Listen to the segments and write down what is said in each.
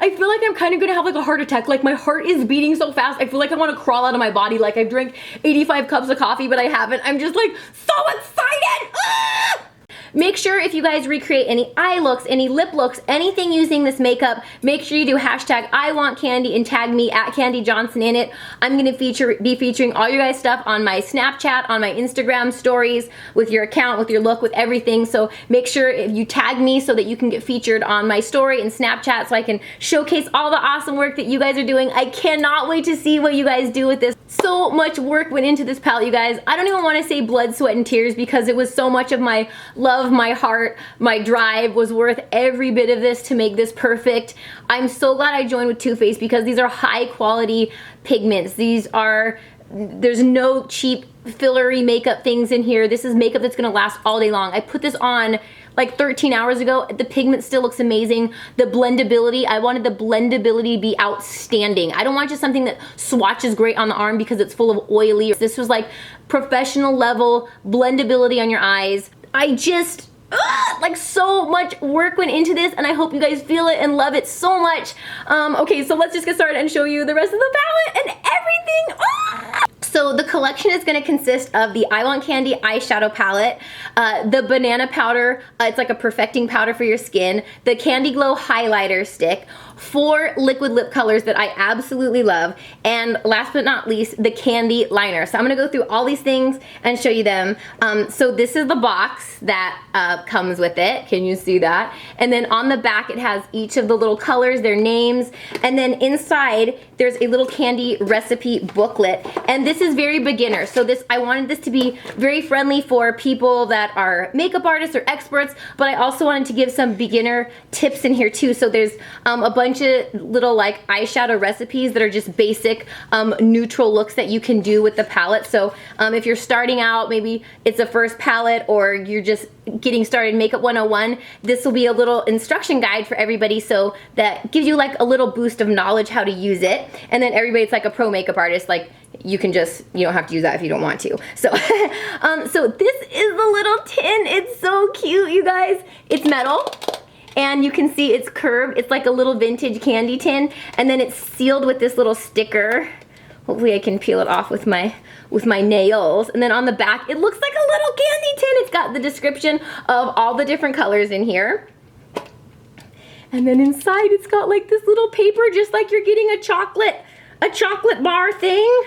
I feel like I'm kind of gonna have like a heart attack. Like my heart is beating so fast. I feel like I want to crawl out of my body. Like I've drank 85 cups of coffee, but I haven't. I'm just like so excited. Ah! Make sure if you guys recreate any eye looks, any lip looks, anything using this makeup, make sure you do hashtag I Want Candy and tag me at Candy Johnson in it. I'm gonna be featuring all your guys' stuff on my Snapchat, on my Instagram stories, with your account, with your look, with everything. So make sure if you tag me so that you can get featured on my story and Snapchat so I can showcase all the awesome work that you guys are doing. I cannot wait to see what you guys do with this. So much work went into this palette, you guys. I don't even want to say blood, sweat, and tears because it was so much of my love, my heart, my drive was worth every bit of this to make this perfect. I'm so glad I joined with Too Faced because these are high quality pigments. There's no cheap fillery makeup things in here. This is makeup that's gonna last all day long. I put this on like 13 hours ago. The pigment still looks amazing. The blendability, I wanted the blendability to be outstanding. I don't want just something that swatches great on the arm because it's full of oily. This was like professional level blendability on your eyes. I just, like so much work went into this and I hope you guys feel it and love it so much. Okay, so let's just get started and show you the rest of the palette and everything. So the collection is gonna consist of the I Want Candy eyeshadow palette, the banana powder, it's like a perfecting powder for your skin, the Candy Glow highlighter stick, 4 liquid lip colors that I absolutely love, and last but not least, the candy liner. So I'm gonna go through all these things and show you them. So this is the box that comes with it. Can you see that? And then on the back it has each of the little colors, their names, and then inside there's a little candy recipe booklet. And this is very beginner. So I wanted this to be very friendly for people that are makeup artists or experts, but I also wanted to give some beginner tips in here too. So there's a bunch of little like eyeshadow recipes that are just basic neutral looks that you can do with the palette. So if you're starting out, maybe it's a first palette or you're just getting started Makeup 101, this will be a little instruction guide for everybody, so that gives you like a little boost of knowledge how to use it. And then everybody's like a pro makeup artist, like you don't have to use that if you don't want to. So so this is the little tin. It's so cute, you guys. It's metal. And you can see it's curved. It's like a little vintage candy tin. And then it's sealed with this little sticker. Hopefully I can peel it off with my nails. And then on the back, it looks like a little candy tin. It's got the description of all the different colors in here. And then inside it's got like this little paper, just like you're getting a chocolate bar thing.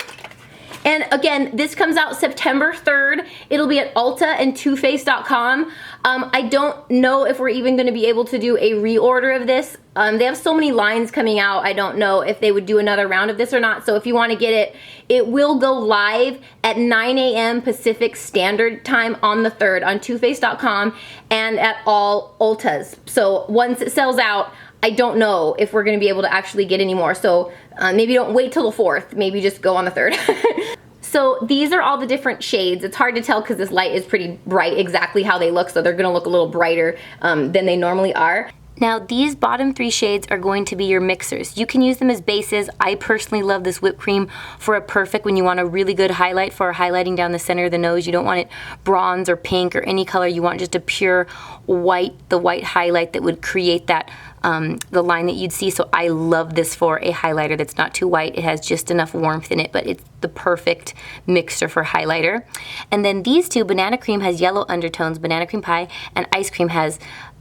And again, this comes out September 3rd. It'll be at Ulta and TooFaced.com. I don't know if we're even gonna be able to do a reorder of this. They have so many lines coming out, I don't know if they would do another round of this or not. So if you wanna get it, it will go live at 9 a.m. Pacific Standard Time on the 3rd on TooFaced.com and at all Ultas. So once it sells out, I don't know if we're gonna be able to actually get any more. So maybe don't wait till the 4th, maybe just go on the 3rd. So these are all the different shades. It's hard to tell because this light is pretty bright exactly how they look, so they're gonna look a little brighter than they normally are. Now these bottom 3 shades are going to be your mixers. You can use them as bases. I personally love this whipped cream for a perfect when you want a really good highlight for highlighting down the center of the nose. You don't want it bronze or pink or any color. You want just a pure white, the white highlight that would create that the line that you'd see. So I love this for a highlighter that's not too white. It has just enough warmth in it, but it's the perfect mixer for highlighter. And then these two, Banana Cream has yellow undertones, Banana Cream Pie, and Ice Cream has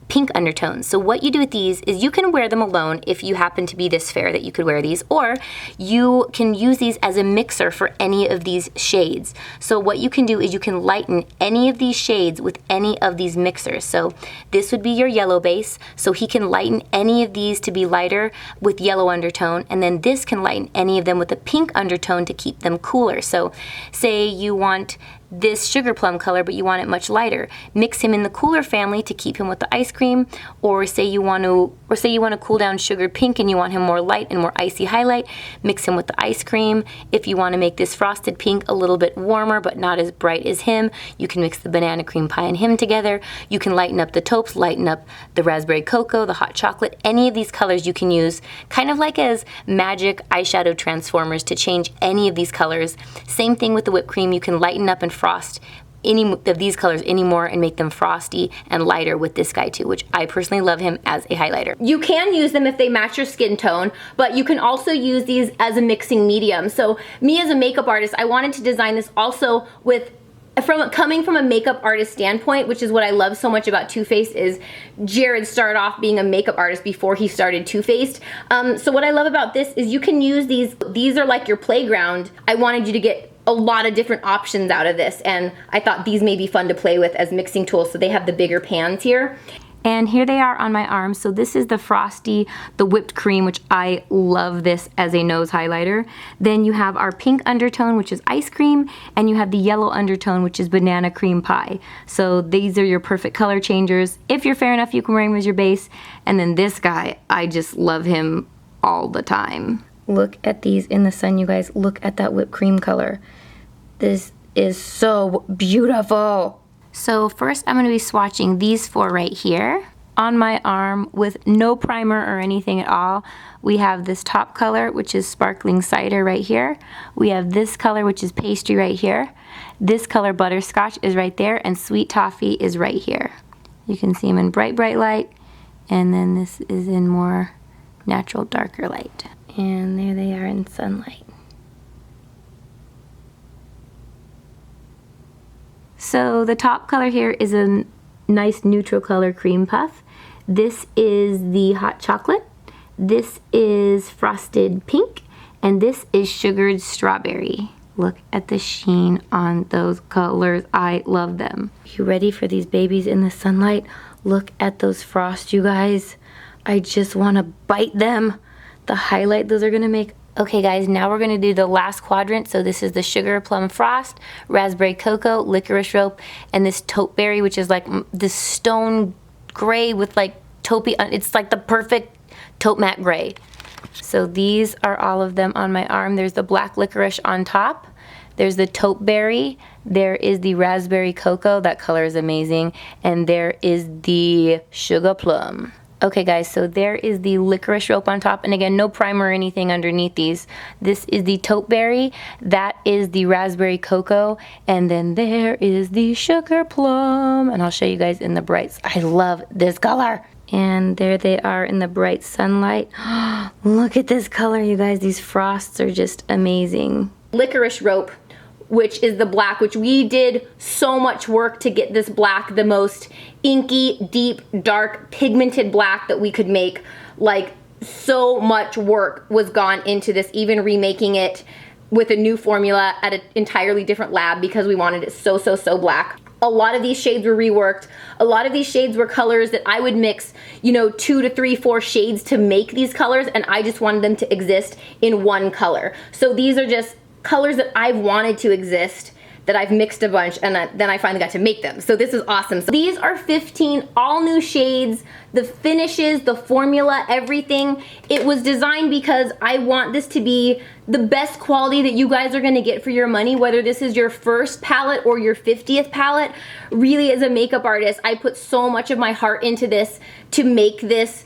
pink undertones. So what you do with these is you can wear them alone if you happen to be this fair that you could wear these, or you can use these as a mixer for any of these shades. So what you can do is you can lighten any of these shades with any of these mixers. So this would be your yellow base, so he can lighten any of these to be lighter with yellow undertone, and then this can lighten any of them with a pink undertone to keep them cooler. So say you want this sugar plum color, but you want it much lighter. Mix him in the cooler family to keep him with the ice cream, or say you want to cool down sugared pink and you want him more light and more icy highlight, mix him with the ice cream. If you want to make this frosted pink a little bit warmer but not as bright as him, you can mix the Banana Cream Pie and him together. You can lighten up the taupes, lighten up the raspberry cocoa, the hot chocolate. Any of these colors you can use kind of like as magic eyeshadow transformers to change any of these colors. Same thing with the whipped cream. You can lighten up and frost any of these colors anymore and make them frosty and lighter with this guy too, which I personally love him as a highlighter. You can use them if they match your skin tone, but you can also use these as a mixing medium. So me as a makeup artist, I wanted to design this also with coming from a makeup artist standpoint, which is what I love so much about Too Faced, is Jared started off being a makeup artist before he started Too Faced. So what I love about this is you can use these are like your playground. I wanted you to get a lot of different options out of this, and I thought these may be fun to play with as mixing tools. So they have the bigger pans here. And here they are on my arm. So this is the Frosty, the whipped cream, which I love this as a nose highlighter. Then you have our pink undertone, which is ice cream, and you have the yellow undertone, which is banana cream pie. So these are your perfect color changers. If you're fair enough, you can wear him as your base. And then this guy, I just love him all the time. Look at these in the sun, you guys. Look at that whipped cream color. This is so beautiful. So first I'm going to be swatching these four right here on my arm with no primer or anything at all. We have this top color, which is sparkling cider right here. We have this color, which is pastry right here. This color, butterscotch, is right there, and sweet toffee is right here. You can see them in bright, bright light, and then this is in more natural, darker light. And there they are in sunlight. So the top color here is a nice neutral color cream puff. This is the hot chocolate. This is frosted pink. And this is sugared strawberry. Look at the sheen on those colors. I love them. You ready for these babies in the sunlight? Look at those frosts, you guys. I just want to bite them. The highlight those are going to make. Okay guys, now we're gonna do the last quadrant. So this is the sugar plum frost, raspberry cocoa, licorice rope, and this taupe berry, which is like this stone gray with like taupey, it's like the perfect taupe matte gray. So these are all of them on my arm. There's the black licorice on top. There's the taupe berry. There is the raspberry cocoa. That color is amazing. And there is the sugar plum. Okay guys, so there is the licorice rope on top, and again, no primer or anything underneath these. This is the taupe berry, that is the raspberry cocoa, and then there is the sugar plum, and I'll show you guys in the brights. I love this color. And there they are in the bright sunlight. Look at this color, you guys. These frosts are just amazing. Licorice rope, which is the black, which we did so much work to get this black, the most inky, deep, dark, pigmented black that we could make. Like, so much work was gone into this, even remaking it with a new formula at an entirely different lab because we wanted it so, so, so black. A lot of these shades were reworked. A lot of these shades were colors that I would mix, you know, 2 to 3, 4 shades to make these colors, and I just wanted them to exist in one color. So these are just colors that I've wanted to exist, that I've mixed a bunch, and then I finally got to make them. So this is awesome. So these are 15 all new shades, the finishes, the formula, everything. It was designed because I want this to be the best quality that you guys are gonna get for your money, whether this is your first palette or your 50th palette. Really, as a makeup artist, I put so much of my heart into this to make this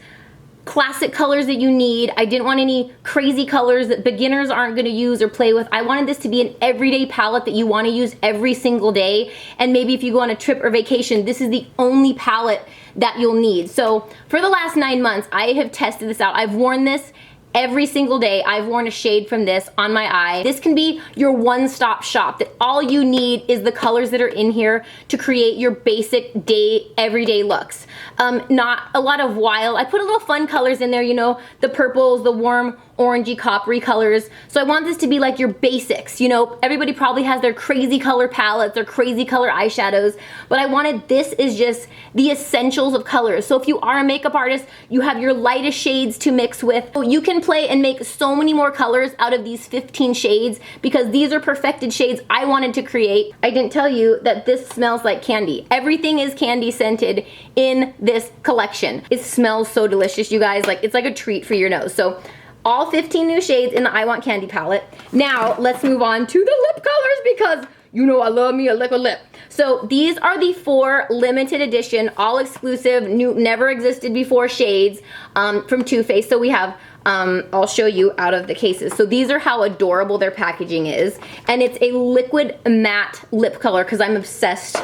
classic colors that you need. I didn't want any crazy colors that beginners aren't gonna use or play with. I wanted this to be an everyday palette that you wanna use every single day. And maybe if you go on a trip or vacation, this is the only palette that you'll need. So for the last 9 months, I have tested this out. I've worn this every single day. I've worn a shade from this on my eye. This can be your one-stop shop, that all you need is the colors that are in here to create your basic day, everyday looks. Not a lot of wild, I put a little fun colors in there, you know, the purples, the warm orangey coppery colors. So I want this to be like your basics, you know. Everybody probably has their crazy color palettes, their crazy color eyeshadows, but I wanted this is just the essentials of colors. So if you are a makeup artist, you have your lightest shades to mix with. You can play and make so many more colors out of these 15 shades because these are perfected shades I wanted to create. I didn't tell you that this smells like candy. Everything is candy scented in this collection. It smells so delicious, you guys. Like, it's like a treat for your nose. So all 15 new shades in the I Want Candy palette. Now, let's move on to the lip colors because you know I love me a liquid lip. So these are the 4 limited edition, all exclusive, new, never existed before shades from Too Faced. So we have, I'll show you out of the cases. So these are how adorable their packaging is. And it's a liquid matte lip color because I'm obsessed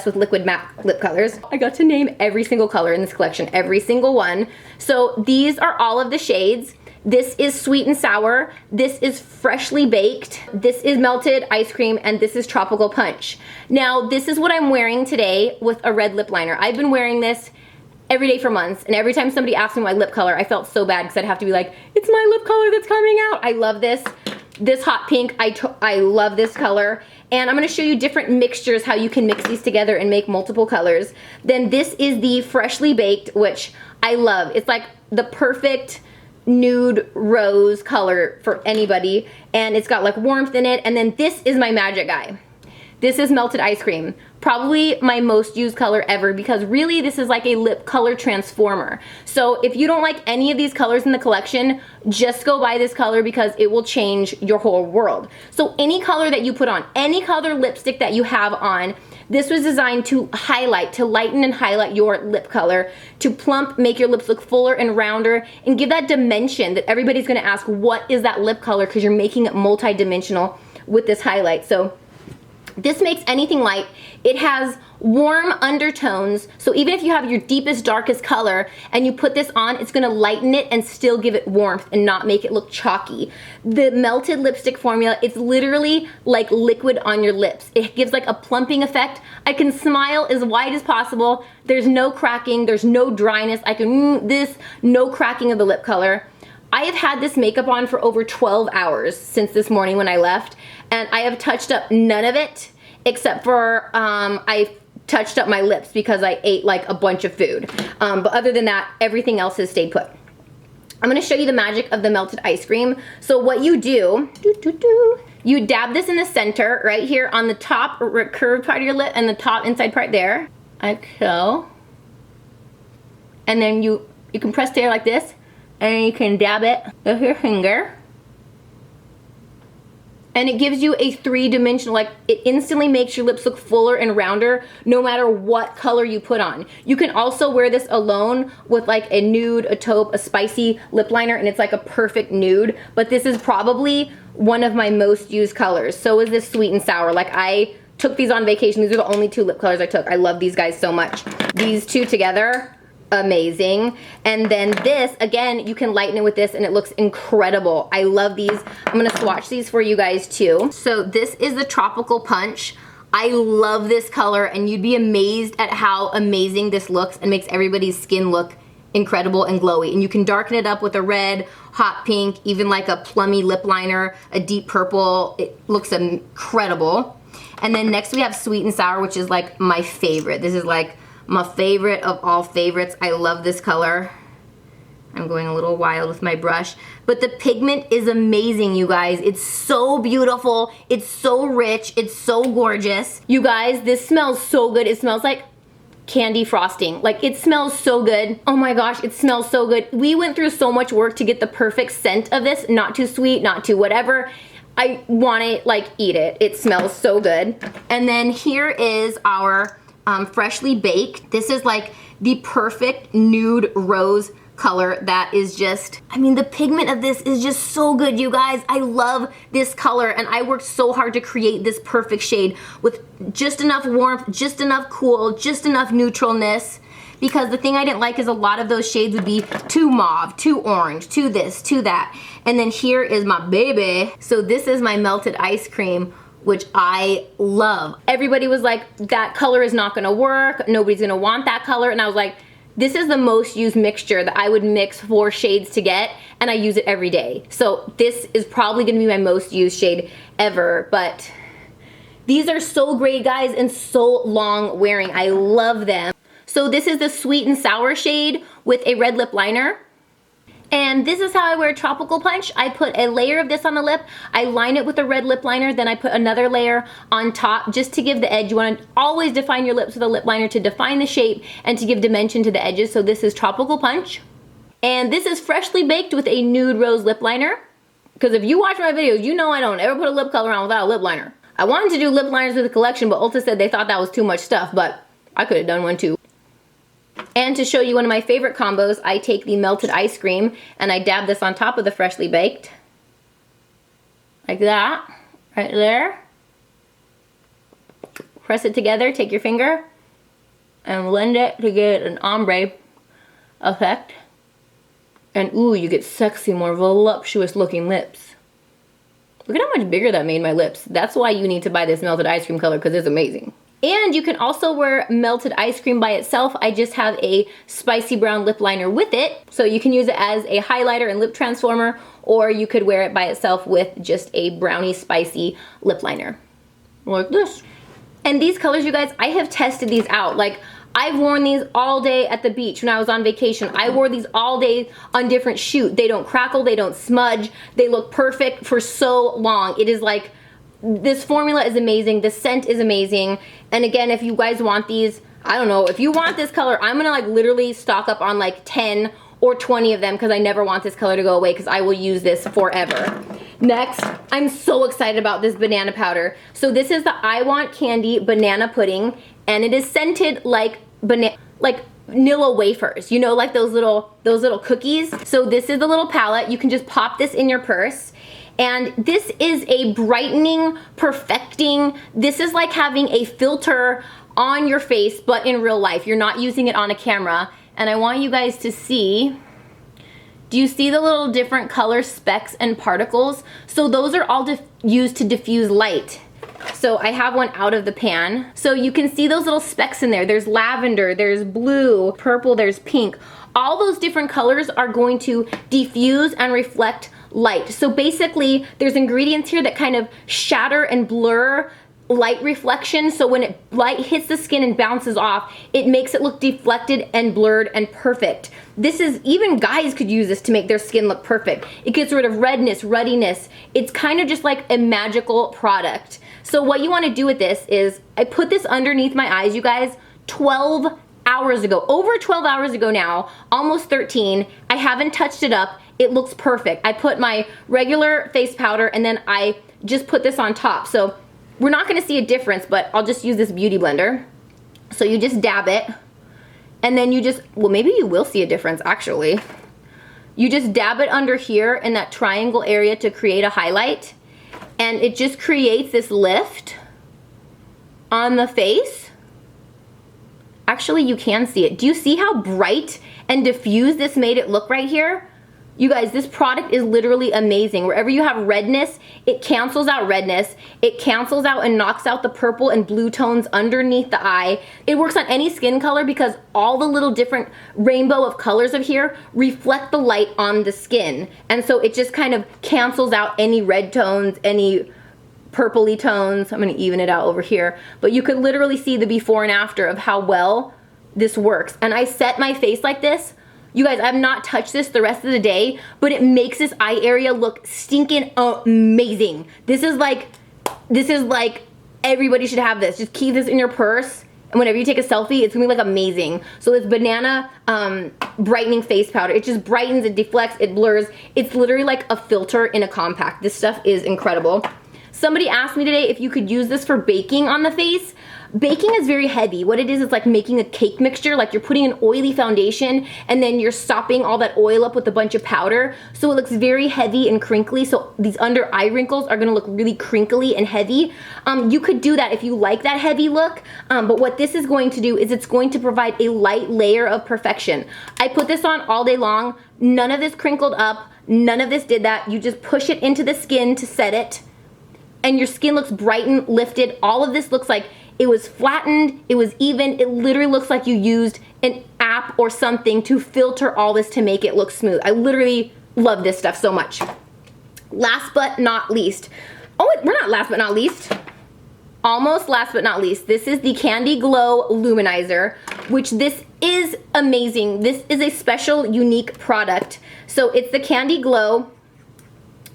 with liquid matte lip colors. I got to name every single color in this collection, every single one. So these are all of the shades. This is Sweet and Sour, this is Freshly Baked, this is Melted Ice Cream, and this is Tropical Punch. Now, this is what I'm wearing today with a red lip liner. I've been wearing this every day for months, and every time somebody asked me my lip color, I felt so bad because I'd have to be like, it's my lip color that's coming out. I love this. This hot pink, I love this color. And I'm gonna show you different mixtures, how you can mix these together and make multiple colors. Then this is the Freshly Baked, which I love. It's like the perfect nude rose color for anybody, and it's got like warmth in it. And then this is my magic guy. This is Melted Ice Cream, probably my most used color ever, because really this is like a lip color transformer. So if you don't like any of these colors in the collection, just go buy this color because it will change your whole world. So any color that you put on, any color lipstick that you have on, this was designed to highlight, to lighten and highlight your lip color, to plump, make your lips look fuller and rounder, and give that dimension that everybody's gonna ask, what is that lip color? Because you're making it multi-dimensional with this highlight. So this makes anything light. It has warm undertones, so even if you have your deepest, darkest color and you put this on, it's gonna lighten it and still give it warmth and not make it look chalky. The melted lipstick formula, it's literally like liquid on your lips. It gives like a plumping effect. I can smile as wide as possible. There's no cracking, there's no dryness. I can no cracking of the lip color. I have had this makeup on for over 12 hours since this morning when I left, and I have touched up none of it except for I touched up my lips because I ate like a bunch of food. But other than that, everything else has stayed put. I'm gonna show you the magic of the melted ice cream. So what you do, you dab this in the center right here on the top curved part of your lip and the top inside part there, like so. And then you can press there like this, and you can dab it with your finger. And it gives you a 3-dimensional, like it instantly makes your lips look fuller and rounder no matter what color you put on. You can also wear this alone with like a nude, a taupe, a spicy lip liner, and it's like a perfect nude. But this is probably one of my most used colors. So is this Sweet and Sour. Like I took these on vacation. These are the only 2 lip colors I took. I love these guys so much. These 2 together, amazing. And then this, again, you can lighten it with this and it looks incredible. I love these. I'm gonna swatch these for you guys too. So this is the Tropical Punch. I love this color, and you'd be amazed at how amazing this looks and makes everybody's skin look incredible and glowy. And you can darken it up with a red, hot pink, even like a plummy lip liner, a deep purple. It looks incredible. And then next we have Sweet and Sour, which is like my favorite. This is like my favorite of all favorites. I love this color. I'm going a little wild with my brush. But the pigment is amazing, you guys. It's so beautiful. It's so rich. It's so gorgeous. You guys, this smells so good. It smells like candy frosting. Like, it smells so good. Oh my gosh, it smells so good. We went through so much work to get the perfect scent of this. Not too sweet, not too whatever. I want to, like, eat it. It smells so good. And then here is our Freshly Baked. This is like the perfect nude rose color that is just, I mean, the pigment of this is just so good, you guys. I love this color, and I worked so hard to create this perfect shade with just enough warmth, just enough cool, just enough neutralness, because the thing I didn't like is a lot of those shades would be too mauve, too orange, too this, too that. And then here is my baby. So this is my Melted Ice Cream, which I love. Everybody was like, that color is not gonna work, nobody's gonna want that color, and I was like, this is the most used mixture that I would mix 4 shades to get, and I use it every day. So this is probably gonna be my most used shade ever, but these are so great, guys, and so long wearing. I love them. So this is the Sweet and Sour shade with a red lip liner. And this is how I wear Tropical Punch. I put a layer of this on the lip, I line it with a red lip liner, then I put another layer on top just to give the edge. You want to always define your lips with a lip liner to define the shape and to give dimension to the edges. So this is Tropical Punch. And this is Freshly Baked with a nude rose lip liner. Because if you watch my videos, you know I don't ever put a lip color on without a lip liner. I wanted to do lip liners with a collection, but Ulta said they thought that was too much stuff, but I could have done one too. And to show you one of my favorite combos, I take the melted ice cream and I dab this on top of the freshly baked. Like that, right there. Press it together, take your finger, and blend it to get an ombre effect. And ooh, you get sexy, more voluptuous looking lips. Look at how much bigger that made my lips. That's why you need to buy this melted ice cream color, because it's amazing. And you can also wear melted ice cream by itself. I just have a spicy brown lip liner with it. So you can use it as a highlighter and lip transformer, or you could wear it by itself with just a brownie spicy lip liner. Like this. And these colors, you guys, I have tested these out. Like, I've worn these all day at the beach when I was on vacation. I wore these all day on different shoots. They don't crackle, they don't smudge. They look perfect for so long. It is like, this formula is amazing. The scent is amazing. And again, if you guys want these, I don't know, if you want this color, I'm gonna like literally stock up on like 10 or 20 of them because I never want this color to go away because I will use this forever. Next, I'm so excited about this banana powder. So this is the I Want Candy Banana Pudding, and it is scented like vanilla wafers, you know, like those little cookies. So this is the little palette. You can just pop this in your purse. And this is a brightening, perfecting, this is like having a filter on your face, but in real life. You're not using it on a camera. And I want you guys to see, do you see the little different color specks and particles? So those are all used to diffuse light. So I have one out of the pan. So you can see those little specks in there. There's lavender, there's blue, purple, there's pink. All those different colors are going to diffuse and reflect light. So basically, there's ingredients here that kind of shatter and blur light reflection, so when light hits the skin and bounces off, it makes it look deflected and blurred and perfect. This is, even guys could use this to make their skin look perfect. It gets rid of redness, ruddiness. It's kind of just like a magical product. So what you want to do with this is, I put this underneath my eyes, you guys, 12 hours ago, over 12 hours ago now, almost 13. I haven't touched it up. It looks perfect. I put my regular face powder and then I just put this on top. So we're not gonna see a difference, but I'll just use this beauty blender. So you just dab it, and then you just, well, maybe you will see a difference actually. You just dab it under here in that triangle area to create a highlight, and it just creates this lift on the face. Actually, you can see it. Do you see how bright and diffused this made it look right here? You guys, this product is literally amazing. Wherever you have redness, it cancels out redness. It cancels out and knocks out the purple and blue tones underneath the eye. It works on any skin color because all the little different rainbow of colors of here reflect the light on the skin. And so it just kind of cancels out any red tones, any purpley tones. I'm gonna even it out over here. But you could literally see the before and after of how well this works. And I set my face like this. You guys, I have not touched this the rest of the day, but it makes this eye area look stinking amazing. This is like everybody should have this. Just keep this in your purse, and whenever you take a selfie, it's gonna be like amazing. So this banana brightening face powder, it just brightens, it deflects, it blurs. It's literally like a filter in a compact. This stuff is incredible. Somebody asked me today if you could use this for baking on the face. Baking is very heavy. What it is like making a cake mixture, like you're putting an oily foundation and then you're sopping all that oil up with a bunch of powder. So it looks very heavy and crinkly. So these under eye wrinkles are gonna look really crinkly and heavy. You could do that if you like that heavy look. But what this is going to do is it's going to provide a light layer of perfection. I put this on all day long. None of this crinkled up. None of this did that. You just push it into the skin to set it. And your skin looks brightened, lifted. All of this looks like it was flattened, it was even. It literally looks like you used an app or something to filter all this to make it look smooth. I literally love this stuff so much. Last but not least. Oh, we're not last but not least. Almost last but not least. This is the Candy Glow Luminizer, which this is amazing. This is a special, unique product. So it's the Candy Glow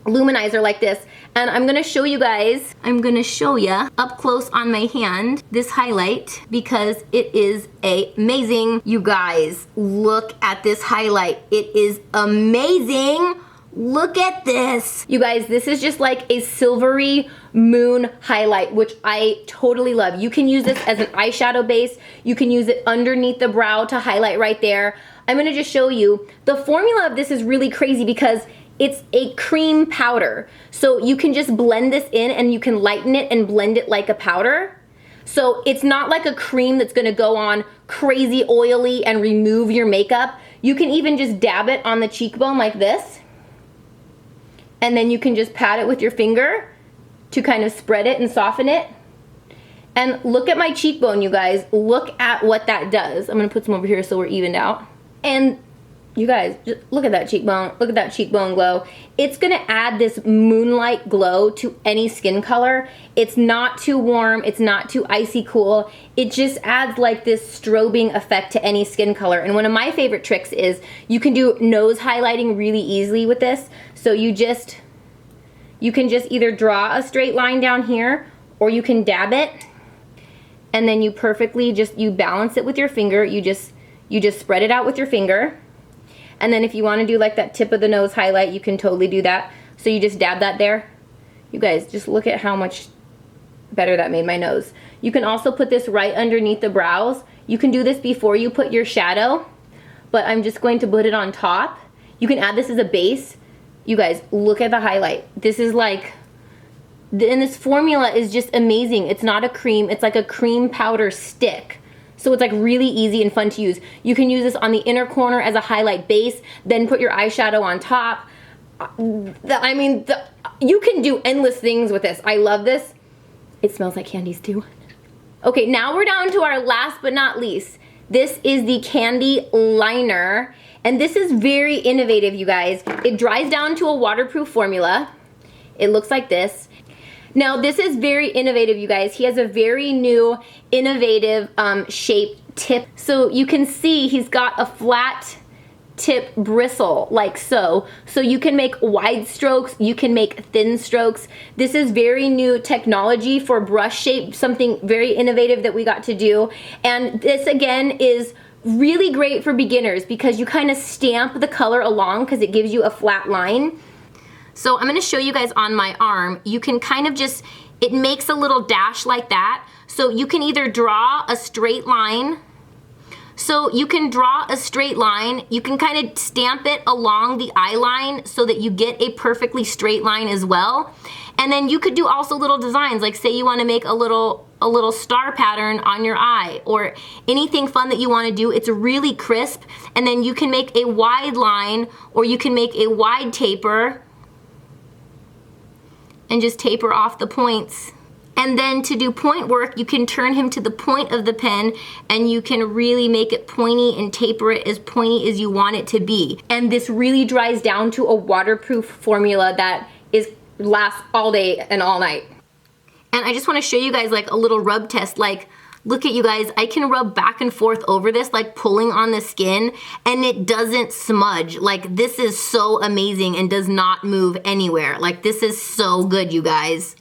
Luminizer like this. And I'm gonna show you guys, I'm gonna show ya up close on my hand this highlight because it is amazing. You guys, look at this highlight. It is amazing. Look at this. You guys, this is just like a silvery moon highlight, which I totally love. You can use this as an eyeshadow base. You can use it underneath the brow to highlight right there. I'm gonna just show you. The formula of this is really crazy because it's a cream powder. So you can just blend this in and you can lighten it and blend it like a powder. So it's not like a cream that's gonna go on crazy oily and remove your makeup. You can even just dab it on the cheekbone like this. And then you can just pat it with your finger to kind of spread it and soften it. And look at my cheekbone, you guys. Look at what that does. I'm gonna put some over here so we're evened out. And you guys, just look at that cheekbone. Look at that cheekbone glow. It's gonna add this moonlight glow to any skin color. It's not too warm, it's not too icy cool. It just adds like this strobing effect to any skin color. And one of my favorite tricks is you can do nose highlighting really easily with this. So you can just either draw a straight line down here or you can dab it. And then you perfectly you balance it with your finger. You just spread it out with your finger. And then if you want to do like that tip of the nose highlight, you can totally do that. So you just dab that there. You guys, just look at how much better that made my nose. You can also put this right underneath the brows. You can do this before you put your shadow, but I'm just going to put it on top. You can add this as a base. You guys, look at the highlight. This is like, and this formula is just amazing. It's not a cream, it's like a cream powder stick. So it's like really easy and fun to use. You can use this on the inner corner as a highlight base, then put your eyeshadow on top. I mean, you can do endless things with this. I love this. It smells like candies too. Okay, now we're down to our last but not least. This is the Candy Liner. And this is very innovative, you guys. It dries down to a waterproof formula. It looks like this. Now this is very innovative, you guys. He has a very new, innovative shaped tip. So you can see he's got a flat tip bristle like so. So you can make wide strokes, you can make thin strokes. This is very new technology for brush shape, something very innovative that we got to do. And this again is really great for beginners because you kind of stamp the color along because it gives you a flat line. So I'm gonna show you guys on my arm. You can kind of just, it makes a little dash like that. So you can either draw a straight line. So you can draw a straight line. You can kind of stamp it along the eye line so that you get a perfectly straight line as well. And then you could do also little designs, like say you wanna make a little star pattern on your eye or anything fun that you wanna do. It's really crisp. And then you can make a wide line or you can make a wide taper and just taper off the points. And then to do point work, you can turn him to the point of the pen and you can really make it pointy and taper it as pointy as you want it to be. And this really dries down to a waterproof formula that lasts all day and all night. And I just wanna show you guys like a little rub test. Like, look at you guys, I can rub back and forth over this, like pulling on the skin, and it doesn't smudge. Like, this is so amazing and does not move anywhere. Like, this is so good, you guys.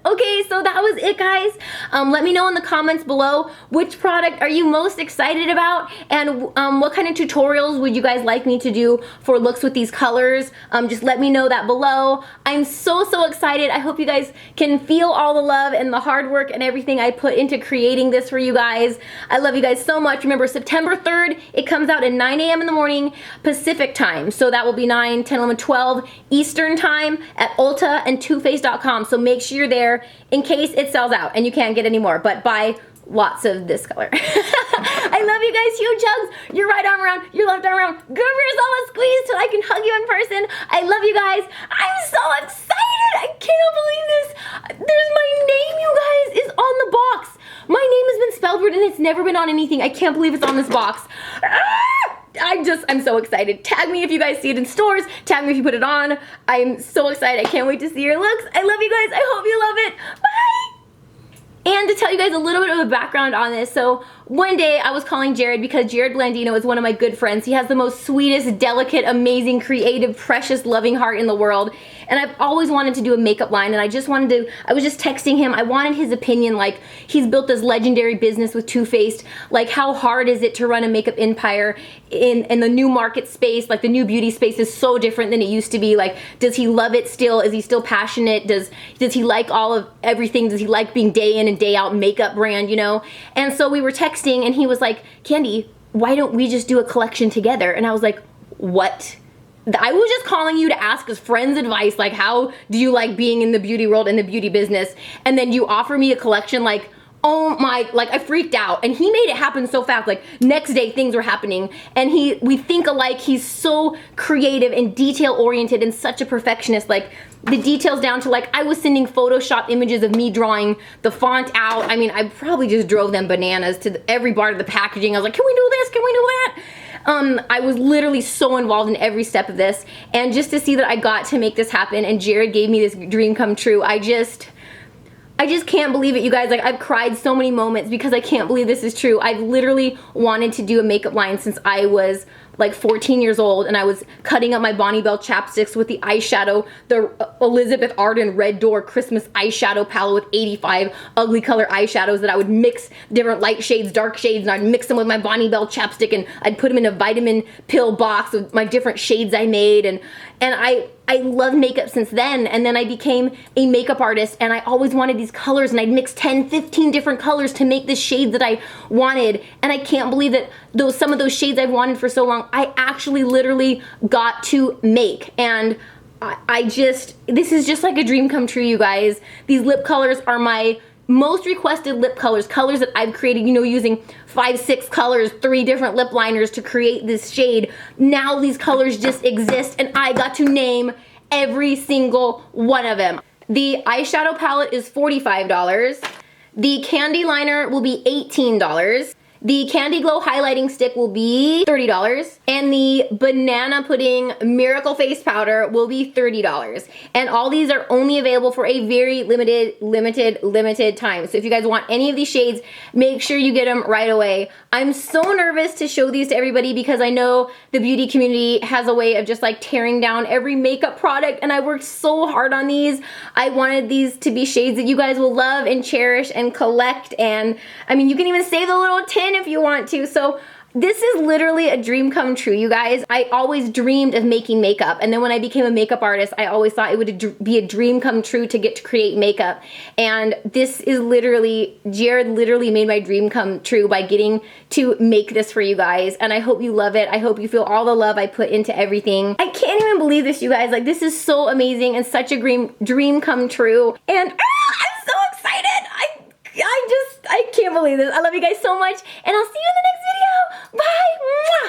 Okay, so that was it, guys. Let me know in the comments below which product are you most excited about and what kind of tutorials would you guys like me to do for looks with these colors. Just let me know that below. I'm so excited. I hope you guys can feel all the love and the hard work and everything I put into creating this for you guys. I love you guys so much. Remember, September 3rd, it comes out at 9 a.m. in the morning Pacific time. So that will be 9, 10, 11, 12 Eastern time at Ulta and TooFaced.com. So make sure you're there in case it sells out and you can't get any more, but buy lots of this color. I love you guys, huge hugs. Your right arm around, your left arm around. Give yourself a squeeze so I can hug you in person. I love you guys. I'm so excited. I cannot believe this. There's my name, you guys, is on the box. My name has been spelled weird and it's never been on anything. I can't believe it's on this box. I'm so excited. Tag me if you guys see it in stores. Tag me if you put it on. I'm so excited. I can't wait to see your looks. I love you guys. I hope you love it. Bye. And to tell you guys a little bit of a background on this, so one day I was calling Jared because Jared Blandino is one of my good friends. He has the most sweetest, delicate, amazing, creative, precious, loving heart in the world. And I've always wanted to do a makeup line, and I was just texting him. I wanted his opinion. Like, he's built this legendary business with Too Faced. Like, how hard is it to run a makeup empire in the new market space? Like, the new beauty space is so different than it used to be. Like, does he love it still? Is he still passionate? Does he like all of everything? Does he like being day in and day out makeup brand, you know? And so we were texting, and he was like, Kandee, why don't we just do a collection together? And I was like, what? I was just calling you to ask as friends advice, like, how do you like being in the beauty world, in the beauty business? And then you offer me a collection, like, oh my, like, I freaked out. And he made it happen so fast. Like, next day things were happening, and we think alike. He's so creative and detail oriented and such a perfectionist. Like, the details down to, like, I was sending Photoshop images of me drawing the font out. I mean, I probably just drove them bananas to every part of the packaging. I was like, can we do this? Can we do that? I was literally so involved in every step of this, and just to see that I got to make this happen and Jared gave me this dream come true, I just can't believe it, you guys. Like, I've cried so many moments because I can't believe this is true. I've literally wanted to do a makeup line since I was like 14 years old, and I was cutting up my Bonnie Bell chapsticks with the eyeshadow, the Elizabeth Arden Red Door Christmas eyeshadow palette with 85 ugly color eyeshadows that I would mix different light shades, dark shades, and I'd mix them with my Bonnie Bell chapstick, and I'd put them in a vitamin pill box with my different shades I made, and I loved makeup since then. And then I became a makeup artist, and I always wanted these colors, and I'd mix 10, 15 different colors to make the shade that I wanted. And I can't believe that some of those shades I've wanted for so long, I actually literally got to make. And this is just like a dream come true, you guys. These lip colors are my most requested lip colors that I've created, you know, using 5, 6 colors, 3 different lip liners to create this shade. Now these colors just exist, and I got to name every single one of them. The eyeshadow palette is $45. The candy liner will be $18. The Candy Glow highlighting stick will be $30, and the Banana Pudding Miracle Face Powder will be $30. And all these are only available for a very limited time. So if you guys want any of these shades, make sure you get them right away. I'm so nervous to show these to everybody because I know the beauty community has a way of just like tearing down every makeup product, and I worked so hard on these. I wanted these to be shades that you guys will love and cherish and collect, and I mean, you can even save the little tin if you want to. So this is literally a dream come true, you guys. I always dreamed of making makeup, and then when I became a makeup artist, I always thought it would be a dream come true to get to create makeup. And this is literally, Jared literally made my dream come true by getting to make this for you guys, and I hope you love it. I hope you feel all the love I put into everything. I can't even believe this, you guys. Like, this is so amazing and such a dream come true, and I'm so excited. I can't believe this. I love you guys so much, and I'll see you in the next video. Bye. Mwah.